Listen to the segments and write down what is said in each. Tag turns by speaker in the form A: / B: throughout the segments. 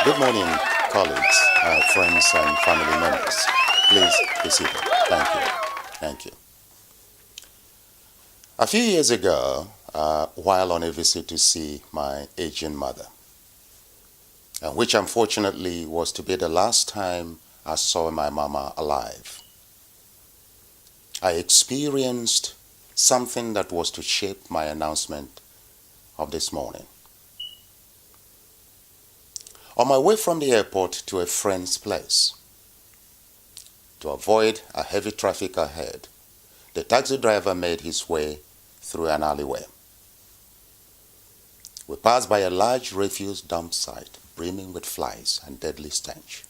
A: Good morning, colleagues, friends, and family members. Please be seated. Thank you. Thank you. A few years ago, while on a visit to see my aging mother, which unfortunately was to be the last time I saw my mama alive, I experienced something that was to shape my announcement of this morning. On my way from the airport to a friend's place, to avoid a heavy traffic ahead, the taxi driver made his way through an alleyway. We passed by a large refuse dump site brimming with flies and deadly stench.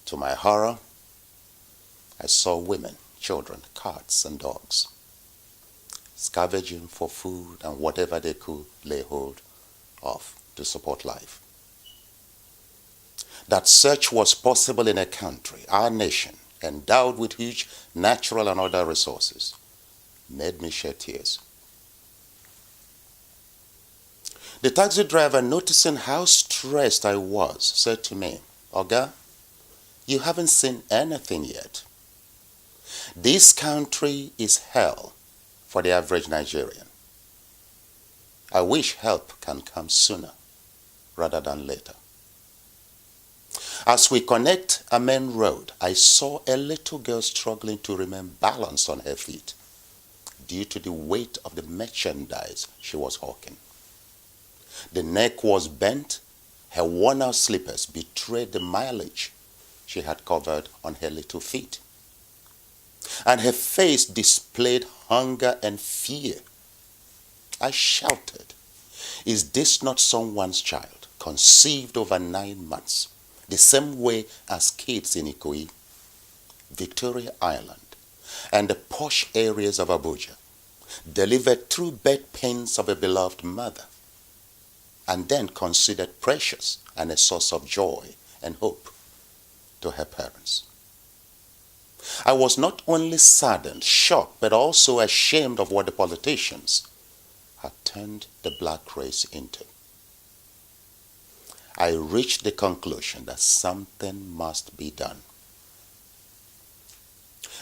A: To my horror, I saw women, children, cats, and dogs scavenging for food and whatever they could lay hold of to support life. That such was possible in a country, our nation, endowed with huge natural and other resources, made me shed tears. The taxi driver, noticing how stressed I was, said to me, "Oga, you haven't seen anything yet. This country is hell for the average Nigerian. I wish help can come sooner rather than later." As we connect a main road, I saw a little girl struggling to remain balanced on her feet due to the weight of the merchandise she was hawking. The neck was bent, her worn-out slippers betrayed the mileage she had covered on her little feet, and her face displayed hunger and fear. I shouted, "Is this not someone's child, conceived over 9 months, the same way as kids in Ikoyi, Victoria Island, and the posh areas of Abuja, delivered through bed pains of a beloved mother, and then considered precious and a source of joy and hope to her parents?" I was not only saddened, shocked, but also ashamed of what the politicians had turned the black race into. I reached the conclusion that something must be done.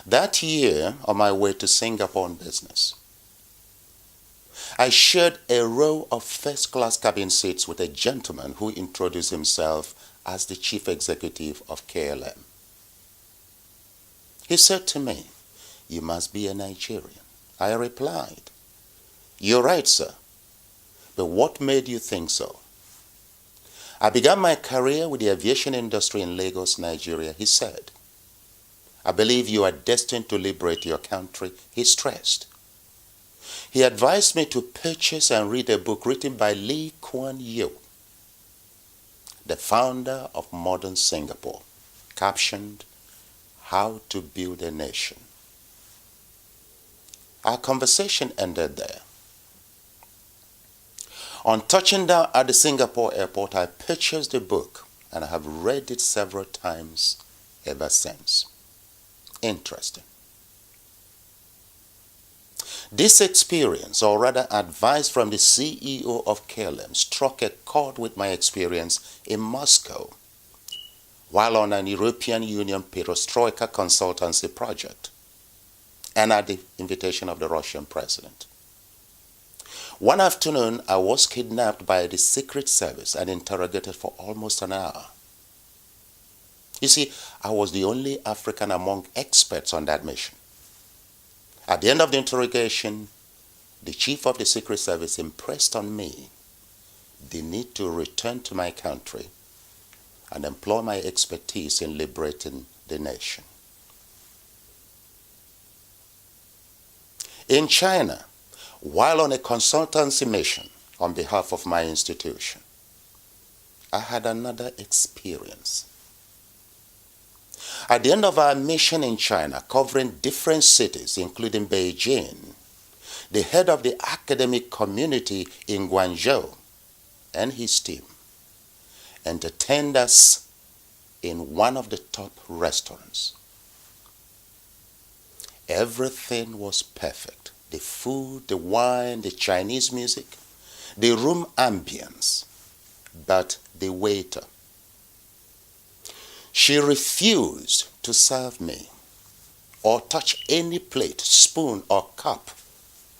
A: That year, on my way to Singapore on business, I shared a row of first-class cabin seats with a gentleman who introduced himself as the chief executive of KLM. He said to me, "You must be a Nigerian." I replied, "You're right, sir. But what made you think so?" "I began my career with the aviation industry in Lagos, Nigeria," he said. "I believe you are destined to liberate your country," he stressed. He advised me to purchase and read a book written by Lee Kuan Yew, the founder of modern Singapore, captioned, "How to Build a Nation." Our conversation ended there. On touching down at the Singapore airport, I purchased the book and I have read it several times ever since. Interesting. This experience, or rather advice from the CEO of KLM, struck a chord with my experience in Moscow while on an European Union perestroika consultancy project and at the invitation of the Russian president. One afternoon, I was kidnapped by the Secret Service and interrogated for almost an hour. You see, I was the only African among experts on that mission. At the end of the interrogation, the chief of the Secret Service impressed on me the need to return to my country and employ my expertise in liberating the nation. In China, while on a consultancy mission on behalf of my institution, I had another experience. At the end of our mission in China, covering different cities, including Beijing, the head of the academic community in Guangzhou and his team entertained us in one of the top restaurants. Everything was perfect. The food, the wine, the Chinese music, the room ambience. But the waiter. She refused to serve me or touch any plate, spoon, or cup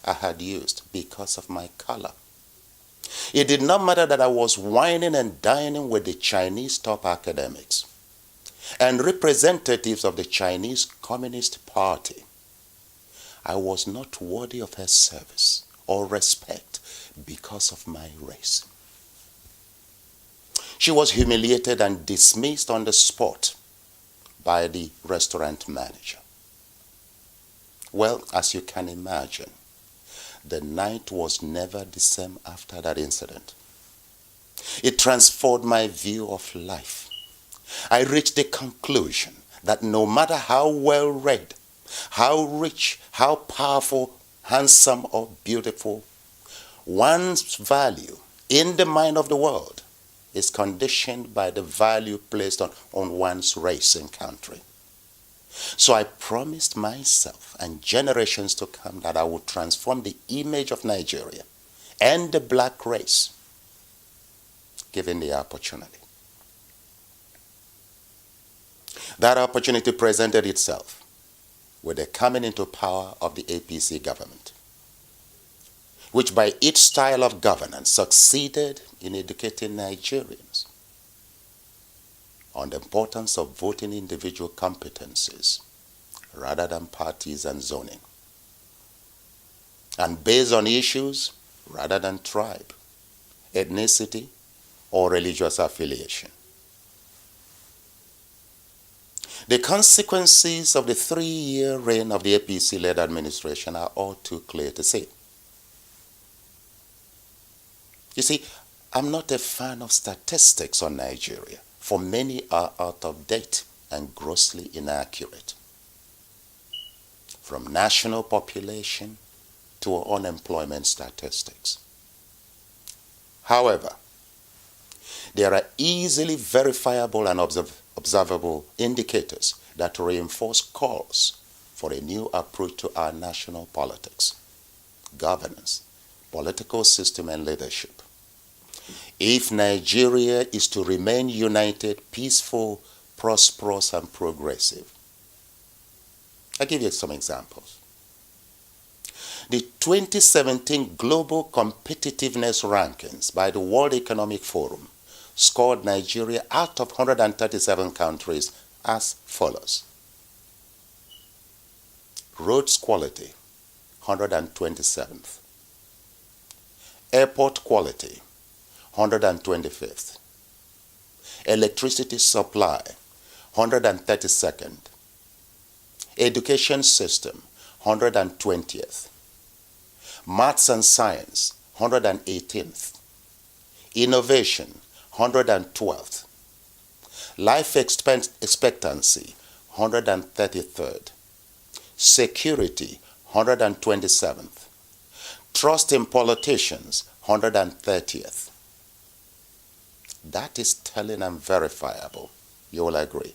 A: I had used because of my color. It did not matter that I was whining and dining with the Chinese top academics and representatives of the Chinese Communist Party. I was not worthy of her service or respect because of my race. She was humiliated and dismissed on the spot by the restaurant manager. Well, as you can imagine, the night was never the same after that incident. It transformed my view of life. I reached the conclusion that no matter how well read, how rich, how powerful, handsome, or beautiful, one's value in the mind of the world is conditioned by the value placed on one's race and country. So I promised myself and generations to come that I would transform the image of Nigeria and the black race, given the opportunity. That opportunity presented itself with the coming into power of the APC government, which by its style of governance succeeded in educating Nigerians on the importance of voting individual competencies rather than parties and zoning, and based on issues rather than tribe, ethnicity, or religious affiliation. The consequences of the 3-year reign of the APC-led administration are all too clear to see. You see, I'm not a fan of statistics on Nigeria, for many are out of date and grossly inaccurate. From national population to unemployment statistics. However, there are easily verifiable and observable indicators that reinforce calls for a new approach to our national politics, governance, political system, and leadership. If Nigeria is to remain united, peaceful, prosperous, and progressive. I'll give you some examples. The 2017 Global Competitiveness Rankings by the World Economic Forum scored Nigeria out of 137 countries as follows. Roads quality, 127th. Airport quality, 125th. Electricity supply, 132nd. Education system, 120th. Maths and science, 118th. Innovation, 112th. Life expectancy, 133rd. Security, 127th. Trust in politicians, 130th. That is telling and verifiable. You will agree.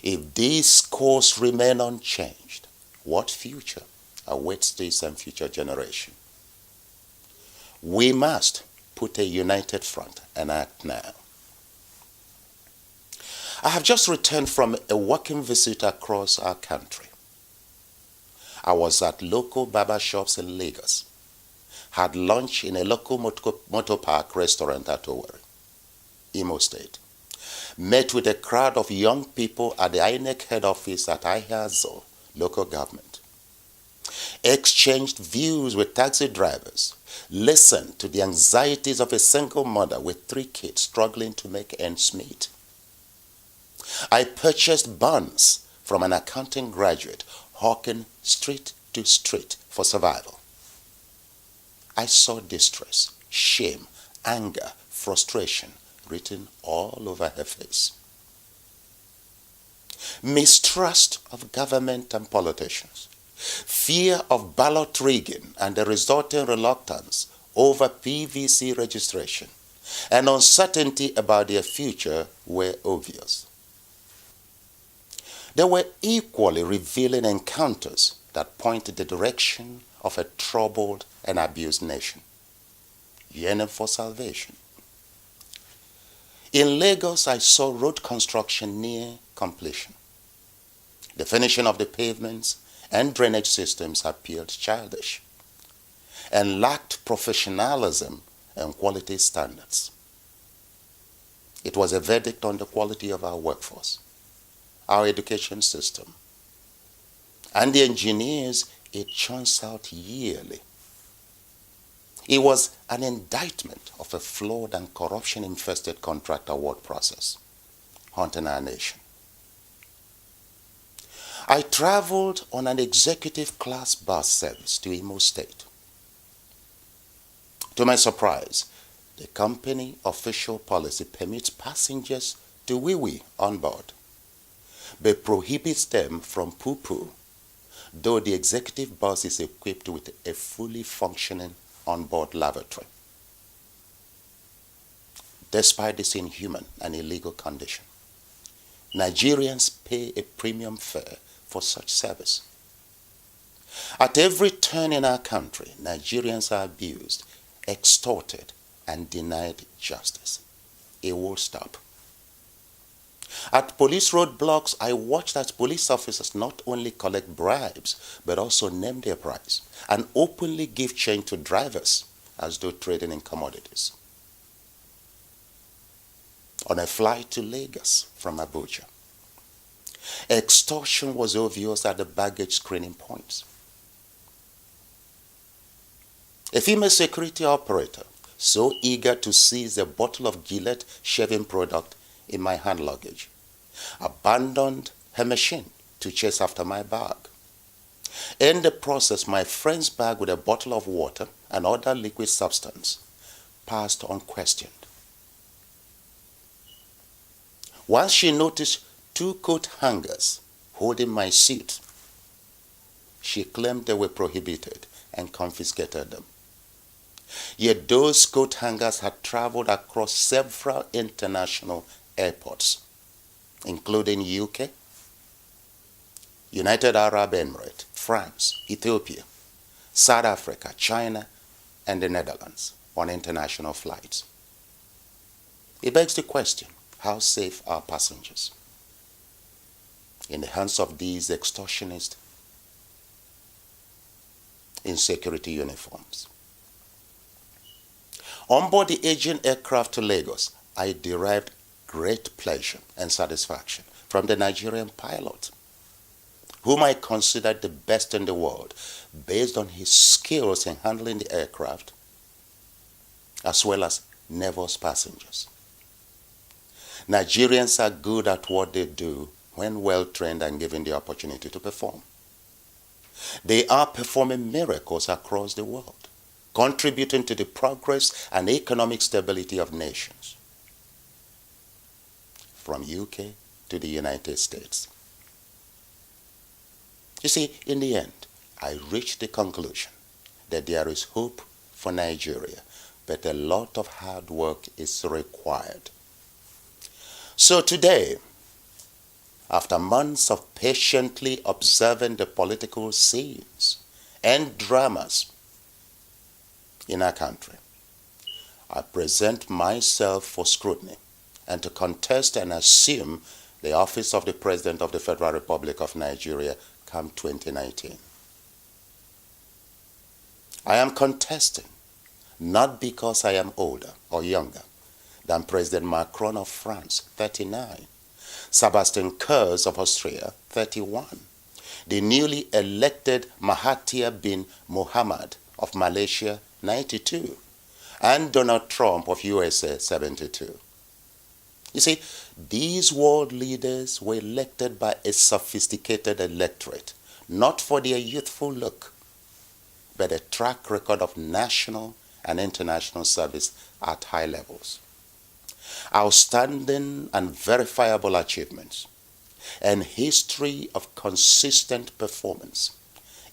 A: If these scores remain unchanged, what future awaits this and future generation? We must put a united front and act now. I have just returned from a working visit across our country. I was at local barber shops in Lagos, had lunch in a local motor park restaurant at Owerri, Imo State, met with a crowd of young people at the INEC head office at Ihazo local government, exchanged views with taxi drivers, listened to the anxieties of a single mother with 3 kids struggling to make ends meet. I purchased buns from an accounting graduate hawking street to street for survival. I saw distress, shame, anger, frustration written all over her face. Mistrust of government and politicians, fear of ballot rigging and the resulting reluctance over PVC registration, and uncertainty about their future were obvious. There were equally revealing encounters that pointed the direction of a troubled and abused nation, yearning for salvation. In Lagos, I saw road construction near completion. The finishing of the pavements and drainage systems appeared childish and lacked professionalism and quality standards. It was a verdict on the quality of our workforce, our education system, and the engineers it churns out yearly. It was an indictment of a flawed and corruption-infested contract award process haunting our nation. I traveled on an executive class bus service to Imo State. To my surprise, the company official policy permits passengers to wee-wee on board, but prohibits them from poo-poo, though the executive bus is equipped with a fully functioning onboard lavatory. Despite this inhuman and illegal condition, Nigerians pay a premium fare for such service. At every turn in our country, Nigerians are abused, extorted, and denied justice. It will stop. At police roadblocks, I watched as police officers not only collect bribes, but also name their price and openly give change to drivers as though trading in commodities. On a flight to Lagos from Abuja, extortion was obvious at the baggage screening points. A female security operator, so eager to seize a bottle of Gillette shaving product in my hand luggage, abandoned her machine to chase after my bag. In the process, my friend's bag with a bottle of water and other liquid substance passed unquestioned. Once she noticed 2 coat hangers holding my suit, she claimed they were prohibited and confiscated them. Yet those coat hangers had traveled across several international airports, including UK, United Arab Emirates, France, Ethiopia, South Africa, China, and the Netherlands on international flights. It begs the question, how safe are passengers in the hands of these extortionists in security uniforms? On board the aging aircraft to Lagos, I derived great pleasure and satisfaction from the Nigerian pilot, whom I considered the best in the world based on his skills in handling the aircraft as well as nervous passengers. Nigerians are good at what they do when well trained and given the opportunity to perform. They are performing miracles across the world, contributing to the progress and economic stability of nations, from UK to the United States. You see, in the end, I reached the conclusion that there is hope for Nigeria, but a lot of hard work is required. So today, after months of patiently observing the political scenes and dramas in our country, I present myself for scrutiny and to contest and assume the office of the President of the Federal Republic of Nigeria come 2019. I am contesting not because I am older or younger than President Macron of France, 39, Sebastian Kurz of Austria, 31, the newly elected Mahathir bin Mohamad of Malaysia, 92, and Donald Trump of USA, 72. You see, these world leaders were elected by a sophisticated electorate, not for their youthful look, but a track record of national and international service at high levels, outstanding and verifiable achievements, and history of consistent performance,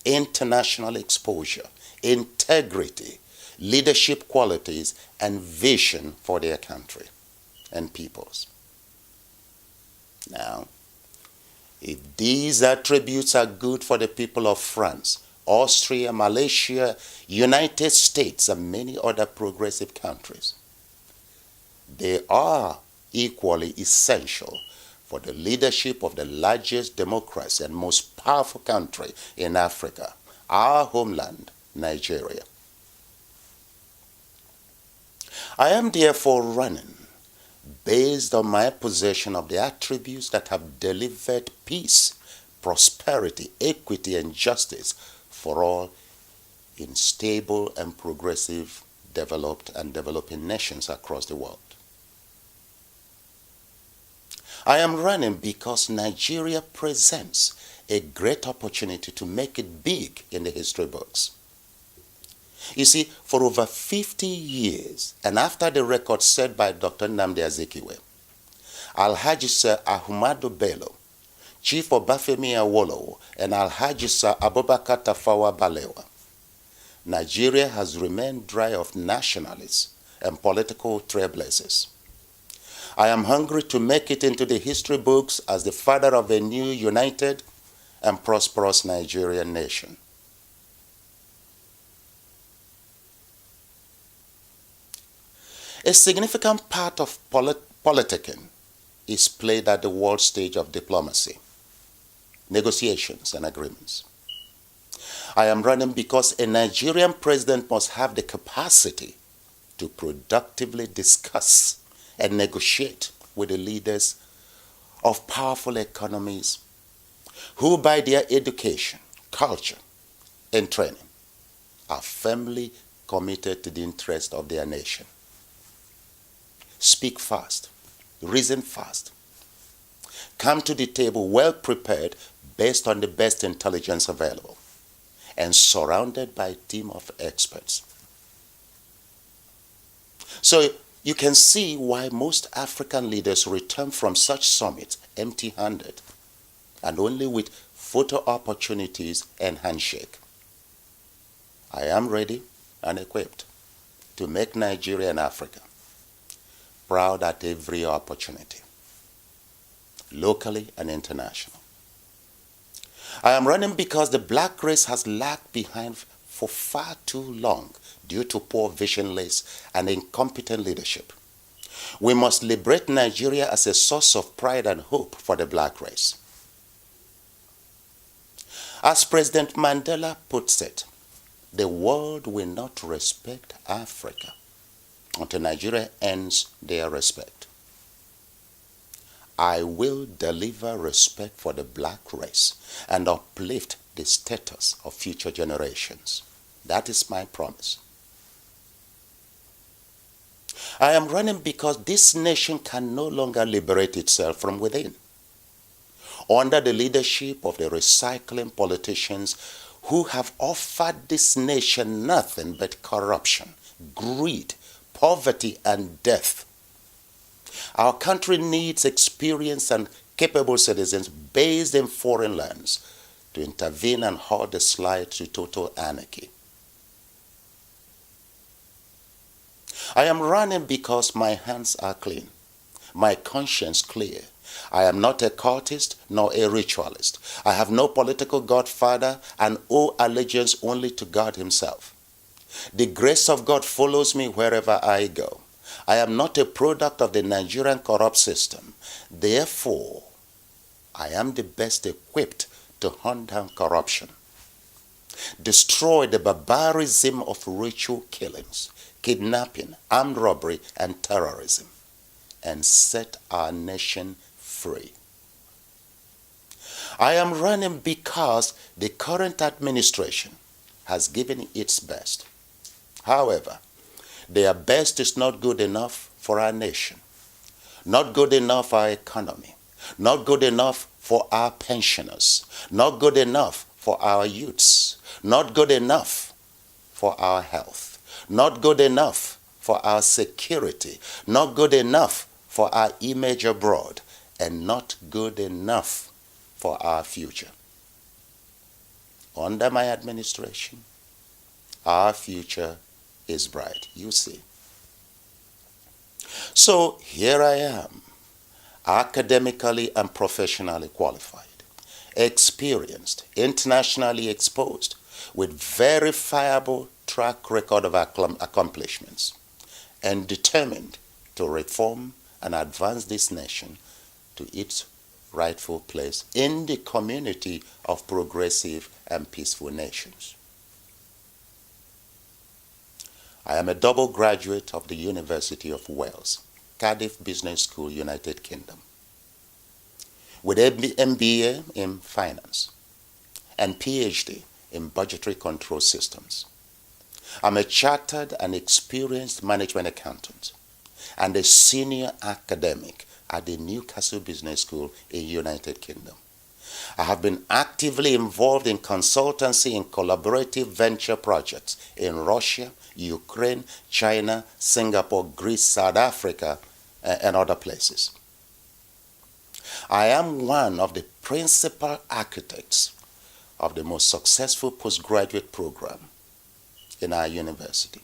A: international exposure, integrity, leadership qualities, and vision for their country and peoples. Now, if these attributes are good for the people of France, Austria, Malaysia, United States, and many other progressive countries, they are equally essential for the leadership of the largest democracy and most powerful country in Africa, our homeland, Nigeria. I am therefore running based on my possession of the attributes that have delivered peace, prosperity, equity, and justice for all in stable and progressive, developed and developing nations across the world. I am running because Nigeria presents a great opportunity to make it big in the history books. You see, for over 50 years, and after the record set by Dr. Nnamdi Azikiwe, Alhaji Sir Ahmadu Bello, Chief Obafemi Awolowo, and Alhaji Sir Abubakar Tafawa Balewa, Nigeria has remained dry of nationalists and political trailblazers. I am hungry to make it into the history books as the father of a new, united, and prosperous Nigerian nation. A significant part of politicking is played at the world stage of diplomacy, negotiations, and agreements. I am running because a Nigerian president must have the capacity to productively discuss and negotiate with the leaders of powerful economies who, by their education, culture, and training, are firmly committed to the interest of their nation. Speak fast, reason fast, come to the table well prepared based on the best intelligence available, and surrounded by a team of experts. So you can see why most African leaders return from such summits empty-handed and only with photo opportunities and handshake. I am ready and equipped to make Nigeria and Africa proud at every opportunity, locally and international. I am running because the black race has lagged behind for far too long due to poor, visionless, and incompetent leadership. We must liberate Nigeria as a source of pride and hope for the black race. As President Mandela puts it, the world will not respect Africa until Nigeria earns their respect. I will deliver respect for the black race and uplift the status of future generations. That is my promise. I am running because this nation can no longer liberate itself from within, under the leadership of the recycling politicians who have offered this nation nothing but corruption, greed, poverty, and death. Our country needs experienced and capable citizens based in foreign lands to intervene and halt the slide to total anarchy. I am running because my hands are clean, my conscience clear. I am not a cultist nor a ritualist. I have no political godfather and owe allegiance only to God himself. The grace of God follows me wherever I go. I am not a product of the Nigerian corrupt system. Therefore, I am the best equipped to hunt down corruption, destroy the barbarism of ritual killings, kidnapping, armed robbery, and terrorism, and set our nation free. I am running because the current administration has given its best. However, their best is not good enough for our nation, not good enough for our economy, not good enough for our pensioners, not good enough for our youths, not good enough for our health, not good enough for our security, not good enough for our image abroad, and not good enough for our future. Under my administration, our future is bright, you see. So here I am, academically and professionally qualified, experienced, internationally exposed, with verifiable track record of accomplishments, and determined to reform and advance this nation to its rightful place in the community of progressive and peaceful nations. I am a double graduate of the University of Wales, Cardiff Business School, United Kingdom, with MBA in finance and PhD in budgetary control systems. I'm a chartered and experienced management accountant and a senior academic at the Newcastle Business School in United Kingdom. I have been actively involved in consultancy and collaborative venture projects in Russia, Ukraine, China, Singapore, Greece, South Africa, and other places. I am one of the principal architects of the most successful postgraduate program in our university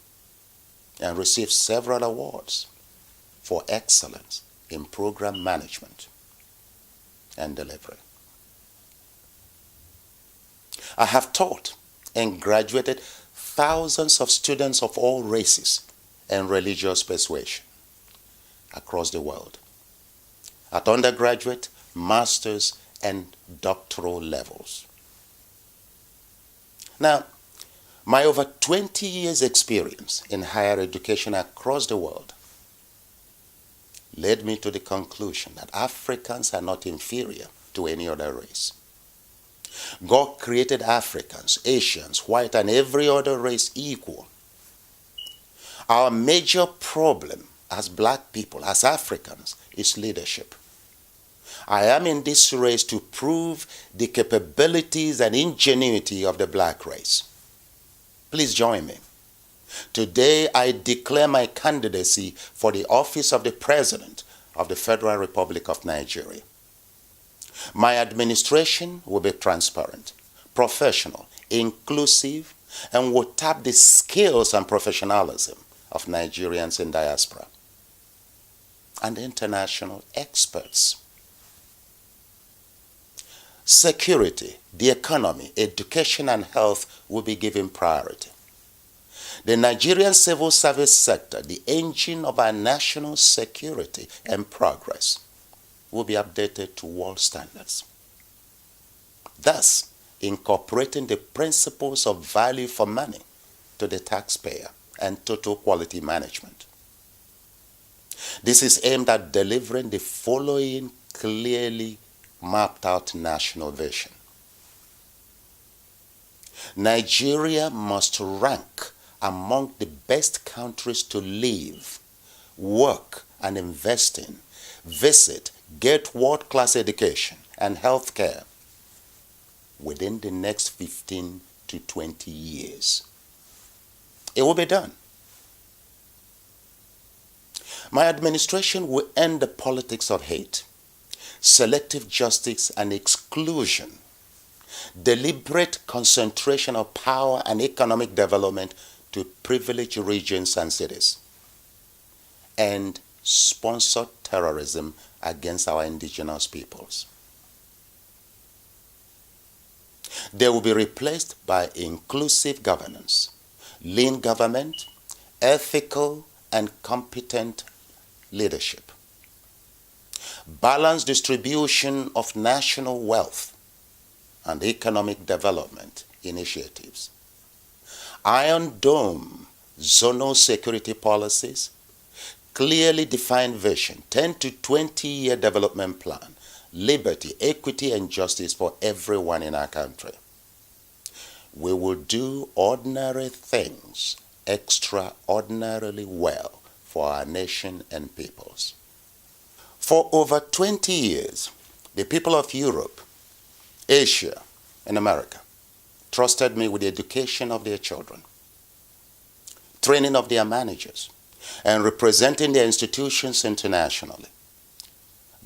A: and received several awards for excellence in program management and delivery. I have taught and graduated thousands of students of all races and religious persuasion across the world at undergraduate, master's, and doctoral levels. Now, my over 20 years experience in higher education across the world led me to the conclusion that Africans are not inferior to any other race. God created Africans, Asians, white, and every other race equal. Our major problem as black people, as Africans, is leadership. I am in this race to prove the capabilities and ingenuity of the black race. Please join me. Today, I declare my candidacy for the office of the President of the Federal Republic of Nigeria. My administration will be transparent, professional, inclusive, and will tap the skills and professionalism of Nigerians in diaspora and international experts. Security, the economy, education, and health will be given priority. The Nigerian civil service sector, the engine of our national security and progress, will be updated to world standards, thus incorporating the principles of value for money to the taxpayer and total quality management. This is aimed at delivering the following clearly mapped out national vision. Nigeria must rank among the best countries to live, work, and invest in, visit, get world-class education and health care within the next 15 to 20 years. It will be done. My administration will end the politics of hate, selective justice and exclusion, deliberate concentration of power and economic development to privileged regions and cities, and sponsor terrorism against our indigenous peoples. They will be replaced by inclusive governance, lean government, ethical and competent leadership, balanced distribution of national wealth and economic development initiatives, Iron Dome zonal security policies, clearly defined vision, 10 to 20-year development plan, liberty, equity, and justice for everyone in our country. We will do ordinary things extraordinarily well for our nation and peoples. For over 20 years, the people of Europe, Asia, and America trusted me with the education of their children, training of their managers, and representing their institutions internationally,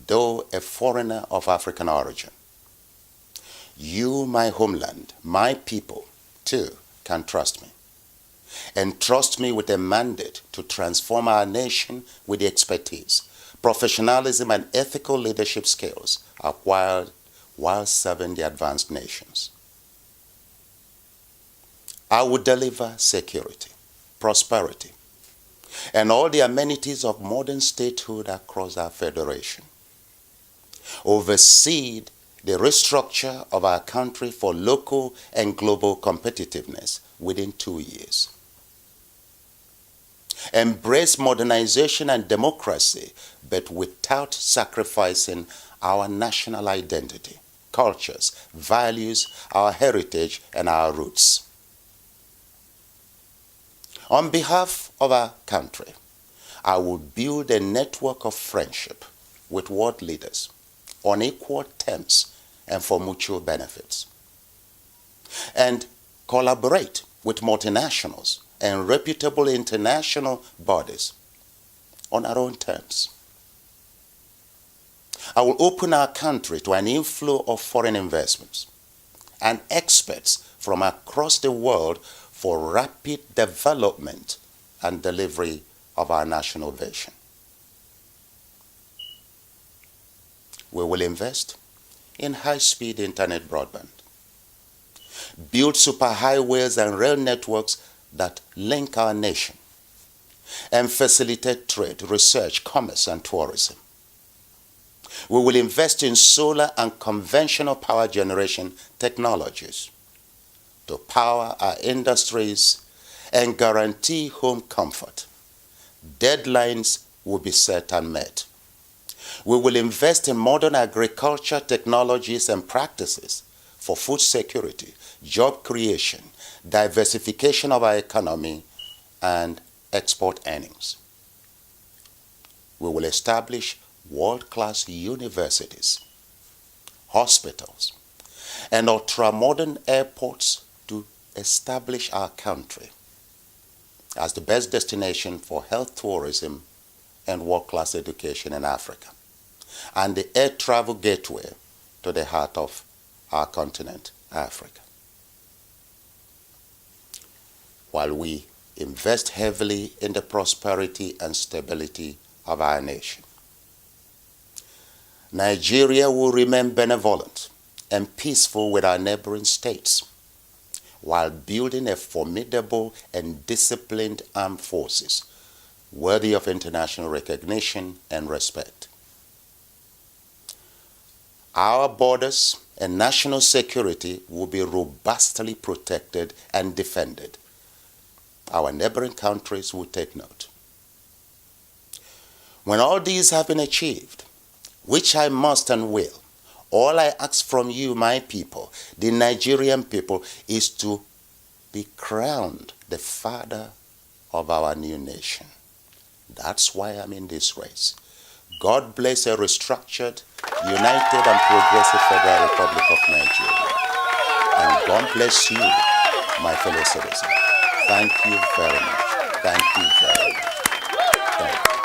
A: though a foreigner of African origin. You, my homeland, my people, too, can trust me. And trust me with a mandate to transform our nation with the expertise, professionalism, and ethical leadership skills acquired while serving the advanced nations. I will deliver security, prosperity, and all the amenities of modern statehood across our federation. Oversee the restructure of our country for local and global competitiveness within 2 years. Embrace modernization and democracy, but without sacrificing our national identity, cultures, values, our heritage, and our roots. On behalf of our country, I will build a network of friendship with world leaders on equal terms and for mutual benefits, and collaborate with multinationals and reputable international bodies on our own terms. I will open our country to an inflow of foreign investments and experts from across the world for rapid development and delivery of our national vision. We will invest in high-speed internet broadband, build superhighways and rail networks that link our nation, and facilitate trade, research, commerce, and tourism. We will invest in solar and conventional power generation technologies to power our industries and guarantee home comfort. Deadlines will be set and met. We will invest in modern agriculture technologies and practices for food security, job creation, diversification of our economy, and export earnings. We will establish world-class universities, hospitals, and ultra-modern airports to establish our country as the best destination for health tourism and world-class education in Africa, and the air travel gateway to the heart of our continent, Africa. While we invest heavily in the prosperity and stability of our nation, Nigeria will remain benevolent and peaceful with our neighboring states, while building a formidable and disciplined armed forces worthy of international recognition and respect. Our borders and national security will be robustly protected and defended. Our neighboring countries will take note. When all these have been achieved, which I must and will, all I ask from you, my people, the Nigerian people, is to be crowned the father of our new nation. That's why I'm in this race. God bless a restructured, united, and progressive Federal Republic of Nigeria. And God bless you, my fellow citizens. Thank you very much. Thank you very much. Thank you.